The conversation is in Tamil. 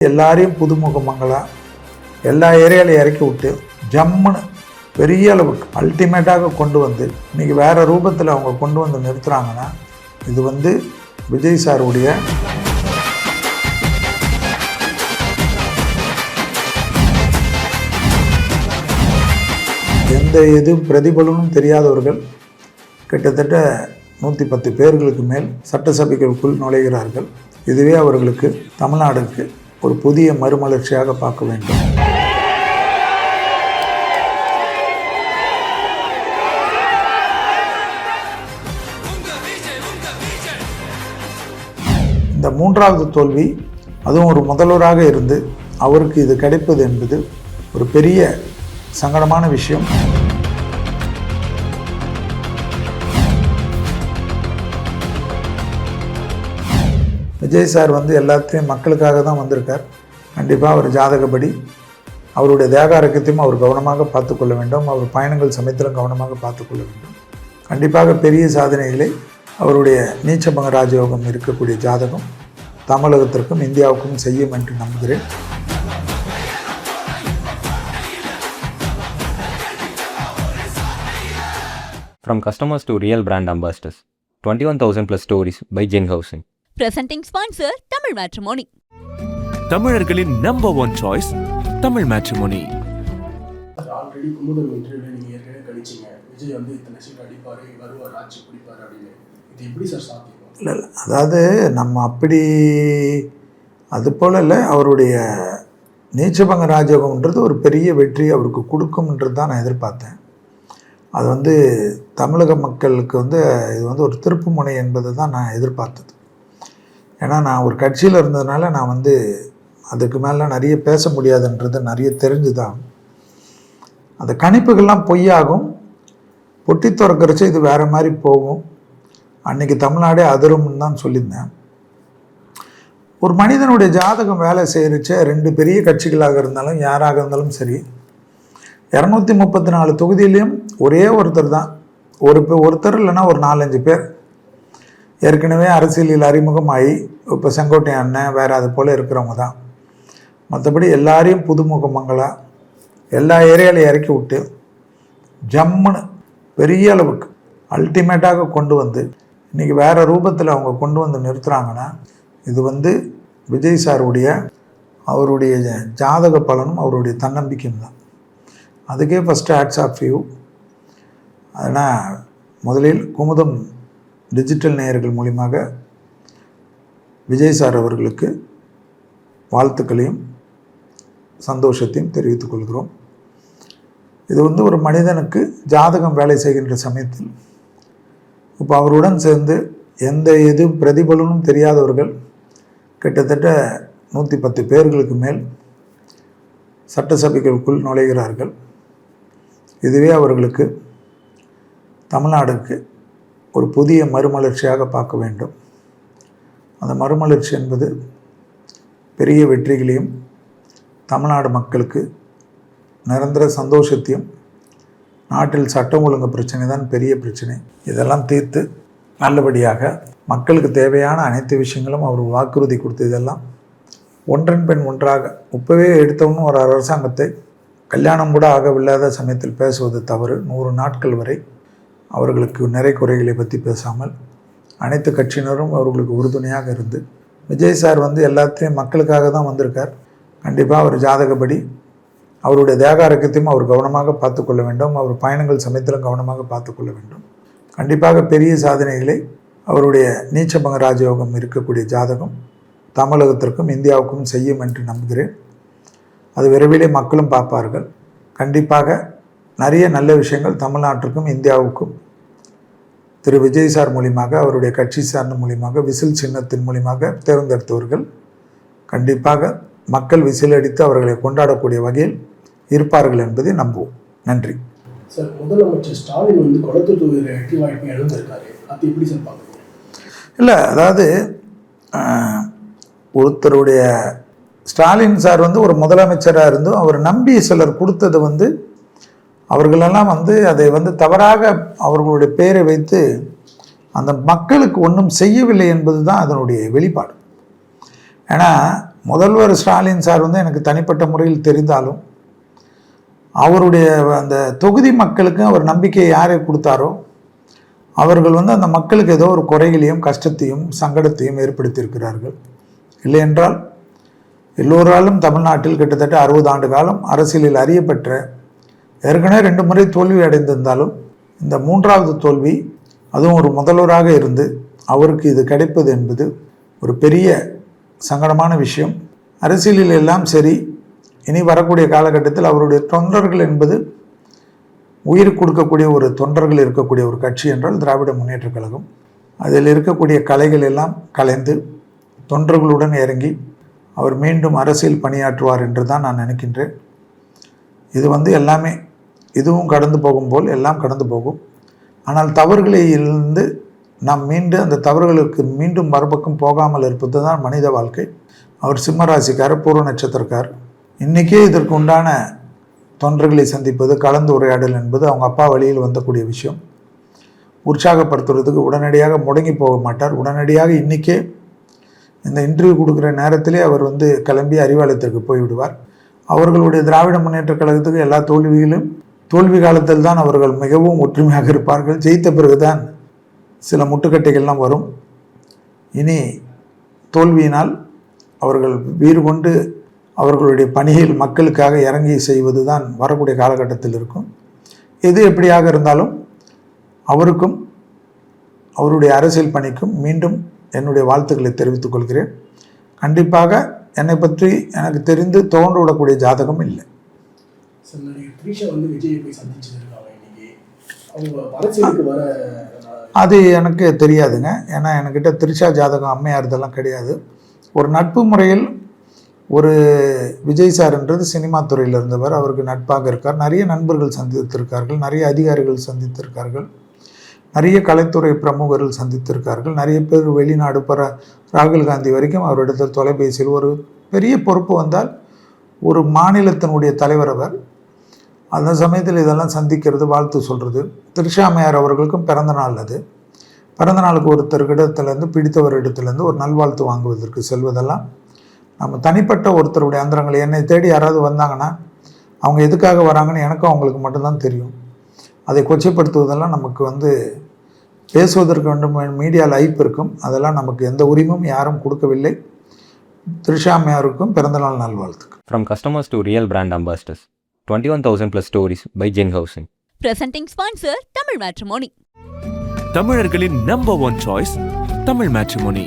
எல்லாரையும் புதுமுகமங்களாக எல்லா ஏரியாலையும் இறக்கி விட்டு ஜம்முன்னு பெரிய அளவுக்கு அல்டிமேட்டாக கொண்டு வந்து இன்றைக்கி வேறு ரூபத்தில் அவங்க கொண்டு வந்து நிறுத்துகிறாங்கன்னா இது வந்து விஜய் சாருடைய எந்த பிரதிபலனும் தெரியாதவர்கள் கிட்டத்தட்ட 110 பேர்களுக்கு மேல் சட்டசபைகளுக்குள் நுழைகிறார்கள். இதுவே அவர்களுக்கு தமிழ்நாடுக்கு ஒரு புதிய மறுமலர்ச்சியாக பார்க்க வேண்டும். இந்த மூன்றாவது தோல்வி, அதுவும் ஒரு முதல்வராக இருந்து அவருக்கு இது கிடைப்பது என்பது ஒரு பெரிய சங்கடமான விஷயம். விஜய் சார் வந்து எல்லாத்தையும் மக்களுக்காக தான் வந்திருக்கார். கண்டிப்பாக அவர் ஜாதகப்படி அவருடைய தேக ஆரோக்கியத்தையும் அவர் கவனமாக பார்த்துக்கொள்ள வேண்டும். அவர் பயணங்கள் சமயத்திலும் கவனமாக பார்த்துக்கொள்ள வேண்டும். கண்டிப்பாக பெரிய சாதனைகளை அவருடைய நீச்சபங்க ராஜயோகம் இருக்கக்கூடிய ஜாதகம் தமிழகத்திற்கும் இந்தியாவுக்கும் செய்யும் என்று நம்புகிறேன். From customers to real brand ambassadors, 21,000 plus stories by Jin Housing. Presenting sponsor Tamil Matrimony. தமிழர்களின் number 1 choice Tamil matrimony. Already Kumudam இன்டர்வியூல நீங்க ஏற்கனவே கழிச்சிங்க, விஜய் வந்து இத்தனை சீட் அடிப்பாரு, வருவார், ஆட்சி பிடிப்பாரு அப்படின்னு. இது எப்படி சார் சாத்தியம்? இல்லை, அதாவது நம்ம அப்படி அது போல் இல்லை. அவருடைய நீச்சபங்க ராஜயோகம்ன்றது ஒரு பெரிய வெற்றி அவருக்கு கொடுக்கும்ன்றது தான் நான் எதிர்பார்த்தேன். அது வந்து தமிழக மக்களுக்கு வந்து இது வந்து ஒரு திருப்பு முனை என்பது தான் நான் எதிர்பார்த்தது. ஏன்னா நான் ஒரு கட்சியில் இருந்ததுனால நான் வந்து அதுக்கு மேலே நிறைய பேச முடியாதுன்றது நிறைய தெரிஞ்சு தான். அந்த கணிப்புகள்லாம் பொய்யாகும், பொட்டி திறக்கிறச்சு இது வேறு மாதிரி போகும். அன்றைக்கி தமிழ்நாடே அதிரும்னு தான் சொல்லியிருந்தேன். ஒரு மனிதனுடைய ஜாதகம் வேலை செய்கிறச்ச 2 பெரிய கட்சிகளாக இருந்தாலும் யாராக இருந்தாலும் சரி, 234 தொகுதியிலையும் ஒரே ஒருத்தர் தான், ஒருத்தர் இல்லைன்னா ஒரு 4-5 பேர் ஏற்கனவே அரசியலில் அறிமுகமாகி இப்போ செங்கோட்டை அண்ணன் வேறு அது போல் இருக்கிறவங்க தான். மற்றபடி எல்லாரையும் புதுமுகமங்களாக எல்லா ஏரியாலையும் இறக்கி விட்டு ஜம்முன்னு பெரிய அளவுக்கு அல்டிமேட்டாக கொண்டு வந்து இன்றைக்கி வேறு ரூபத்தில் அவங்க கொண்டு வந்து நிறுத்துகிறாங்கன்னா இது வந்து விஜய் சாருடைய அவருடைய ஜாதக பலனும் அவருடைய தன்னம்பிக்கையும் தான். அதுக்கே ஃபஸ்ட்டு ஹேட்ஸ் ஆஃப் யூ. அதனால் முதலில் குமுதம் டிஜிட்டல் நேயர்கள் மூலிமாக விஜய் சார் அவர்களுக்கு வாழ்த்துக்களையும் சந்தோஷத்தையும் தெரிவித்துக் கொள்கிறோம். இது வந்து ஒரு மனிதனுக்கு ஜாதகம் வேலை செய்கின்ற சமயத்தில் இப்போ அவருடன் சேர்ந்து எந்த பிரதிபலனும் தெரியாதவர்கள் கிட்டத்தட்ட 110 பேர்களுக்கு மேல் சட்டசபைகளுக்குள் நுழைகிறார்கள். இதுவே அவர்களுக்கு தமிழ்நாடுக்கு ஒரு புதிய மறுமலர்ச்சியாக பார்க்க வேண்டும். அந்த மறுமலர்ச்சி என்பது பெரிய வெற்றிகளையும் தமிழ்நாடு மக்களுக்கு நிரந்தர சந்தோஷத்தையும், நாட்டில் சட்டம் ஒழுங்கு பிரச்சனை தான் பெரிய பிரச்சனை, இதெல்லாம் தீர்த்து நல்லபடியாக மக்களுக்கு தேவையான அனைத்து விஷயங்களும் அவர் வாக்குறுதி கொடுத்ததெல்லாம் ஒன்றன் பின் ஒன்றாக இப்போவே எடுத்தவனும் ஒரு அரசாங்கத்தை கல்யாணம் கூட ஆகவில்லாத சமயத்தில் பேசுவது தவறு. 100 நாட்கள் வரை அவர்களுக்கு நிறை குறைகளை பற்றி பேசாமல் அனைத்து கட்சியினரும் அவர்களுக்கு உறுதுணையாக இருந்து விஜய் சார் வந்து எல்லாத்தையும் மக்களுக்காக தான் வந்திருக்கார். கண்டிப்பாக அவர் ஜாதகப்படி அவருடைய தேக ஆரோக்கியத்தையும் அவர் கவனமாக பார்த்துக்கொள்ள வேண்டும். அவர் பயணங்கள் சமயத்திலும் கவனமாக பார்த்துக்கொள்ள வேண்டும். கண்டிப்பாக பெரிய சாதனைகளை அவருடைய நீச்சபங்க ராஜயோகம் இருக்கக்கூடிய ஜாதகம் தமிழகத்திற்கும் இந்தியாவுக்கும் செய்யும் என்று நம்புகிறேன். அது விரைவிலே மக்களும் பார்ப்பார்கள். கண்டிப்பாக நிறைய நல்ல விஷயங்கள் தமிழ்நாட்டிற்கும் இந்தியாவுக்கும் திரு விஜய் சார் மூலியமாக, அவருடைய கட்சி சார்ந்த மூலியமாக, விசில் சின்னத்தின் மூலியமாக தேர்ந்தெடுத்தவர்கள் கண்டிப்பாக மக்கள் விசில் அடித்து அவர்களை கொண்டாடக்கூடிய வகையில் இருப்பார்கள் என்பதை நம்புவோம். நன்றி சார். முதலமைச்சர் ஸ்டாலின் வந்து கொளத்தூர் தொகுதியில் வெற்றி வாய்ப்பு இழந்திருக்காரு, அது எப்படி சார் பார்க்குறீங்க? இல்லை, அதாவது ஒருத்தருடைய ஸ்டாலின் சார் வந்து ஒரு முதலமைச்சராக இருந்தும் அவர் நம்பி சிலர் கொடுத்தது வந்து அவர்களெல்லாம் வந்து அதை வந்து தவறாக அவர்களுடைய பெயரை வைத்து அந்த மக்களுக்கு ஒன்றும் செய்யவில்லை என்பது தான் அதனுடைய வெளிப்பாடு. ஏன்னா முதல்வர் ஸ்டாலின் சார் வந்து எனக்கு தனிப்பட்ட முறையில் தெரிந்தாலும் அவருடைய அந்த தொகுதி மக்களுக்கு அவர் நம்பிக்கையை யாரை கொடுத்தாரோ அவர்கள் வந்து அந்த மக்களுக்கு ஏதோ ஒரு குறைகளையும் கஷ்டத்தையும் சங்கடத்தையும் ஏற்படுத்தியிருக்கிறார்கள். இல்லை என்றால் எல்லோராலும் தமிழ்நாட்டில் கிட்டத்தட்ட 60 ஆண்டு காலம் அரசியலில் அறியப்பெற்ற, ஏற்கனவே 2 முறை தோல்வி அடைந்திருந்தாலும் இந்த 3வது தோல்வி, அதுவும் ஒரு முதல்வராக இருந்து அவருக்கு இது கிடைப்பது என்பது ஒரு பெரிய சங்கடமான விஷயம். அரசியலில் எல்லாம் சரி, இனி வரக்கூடிய காலகட்டத்தில் அவருடைய தொண்டர்கள் என்பது உயிர் கொடுக்கக்கூடிய ஒரு தொண்டர்கள் இருக்கக்கூடிய ஒரு கட்சி என்றால் திராவிட முன்னேற்றக் கழகம். அதில் இருக்கக்கூடிய கலைகள் எல்லாம் கலைந்து தொண்டர்களுடன் இறங்கி அவர் மீண்டும் அரசியல் பணியாற்றுவார் என்று தான் நான் நினைக்கின்றேன். இது வந்து எல்லாமே இதுவும் கடந்து போகும் போல் எல்லாம் கடந்து போகும். ஆனால் தவறுகளிலிருந்து நாம் அந்த தவறுகளுக்கு மீண்டும் மறுபக்கம் போகாமல் இருப்பது தான் மனித வாழ்க்கை. அவர் சிம்மராசிக்காரர், பூர்வ நட்சத்திரக்கார். இன்றைக்கே இதற்கு உண்டான தொண்டர்களை சந்திப்பது, கலந்து உரையாடல் என்பது அவங்க அப்பா வழியில் வந்தக்கூடிய விஷயம். உற்சாகப்படுத்துறதுக்கு உடனடியாக முடங்கி போக மாட்டார். உடனடியாக இன்றைக்கே இந்த இன்டர்வியூ கொடுக்குற நேரத்திலே அவர் வந்து கிளம்பி அறிவாலயத்திற்கு போய்விடுவார். அவர்களுடைய திராவிட முன்னேற்ற கழகத்துக்கு எல்லா தோல்வி காலத்தில் தான் அவர்கள் மிகவும் ஒற்றுமையாக இருப்பார்கள். ஜெயித்த பிறகுதான் சில முட்டுக்கட்டைகள்லாம் வரும். இனி தோல்வியினால் அவர்கள் வீறு கொண்டு அவர்களுடைய பணியில் மக்களுக்காக இறங்கி செய்வது தான் வரக்கூடிய காலகட்டத்தில் இருக்கும். எது எப்படியாக இருந்தாலும் அவருக்கும் அவருடைய அரசியல் பணிக்கும் மீண்டும் என்னுடைய வாழ்த்துக்களை தெரிவித்துக் கொள்கிறேன். கண்டிப்பாக என்னை பற்றி எனக்கு தெரிந்து தோன்று விடக்கூடிய ஜாதகம் இல்லை. சார், நடிகர் த்ரிஷா வந்து விஜயை போய் சந்திச்சிருக்காங்க இன்னைக்கு. அவங்க அரசியலுக்கு வர அது எனக்கு தெரியாதுங்க. ஏன்னா என்கிட்ட த்ரிஷா ஜாதகம் அம்மையார் இதெல்லாம் கிடையாது. ஒரு நட்பு முறையில் ஒரு விஜய் சார்ன்றது சினிமா துறையில் இருந்தவர், அவருக்கு நட்பாக இருக்கார். நிறைய நண்பர்கள் சந்தித்திருக்கார்கள், நிறைய அதிகாரிகள் சந்தித்திருக்கார்கள், நிறைய கலைத்துறை பிரமுகர்கள் சந்தித்திருக்கார்கள். நிறைய பேர் வெளிநாடு ராகுல் காந்தி வரைக்கும் அவரிடத்தில் தொலைபேசியில் ஒரு பெரிய பொறுப்பு வந்தால் ஒரு மாநிலத்தினுடைய தலைவர் அவர். அந்த சமயத்தில் இதெல்லாம் சந்திக்கிறது, வாழ்த்து சொல்கிறது. த்ரிஷா அம்மையார் அவர்களுக்கும் பிறந்த நாள். அது பிறந்த நாளுக்கு ஒருத்தர்கிடத்துலேருந்து பிடித்தவர் இடத்துலேருந்து ஒரு நல்வாழ்த்து வாங்குவதற்கு செல்வதெல்லாம் நம்ம தனிப்பட்ட ஒருத்தருடைய அந்தரங்களை. என்னை தேடி யாராவது வந்தாங்கன்னா அவங்க எதுக்காக வராங்கன்னு எனக்கும் அவங்களுக்கு மட்டும்தான் தெரியும். அதை கொச்சைப்படுத்துவதெல்லாம் நமக்கு வந்து பேசுவதற்கு வேண்டும் மீடியா லைஃப் இருக்கும். அதெல்லாம் நமக்கு எந்த உரிமையும் யாரும் கொடுக்கவில்லை. த்ரிஷா அம்மையாருக்கும் பிறந்தநாள் நல்வாழ்த்துக்கள். From customers to real brand ambassadors, 21,000 plus stories by Gen Housing. Presenting sponsor Tamil Matrimony. தமிழர்களின் நம்பர் 1 சாய்ஸ் தமிழ் மேட்ரிமோனி.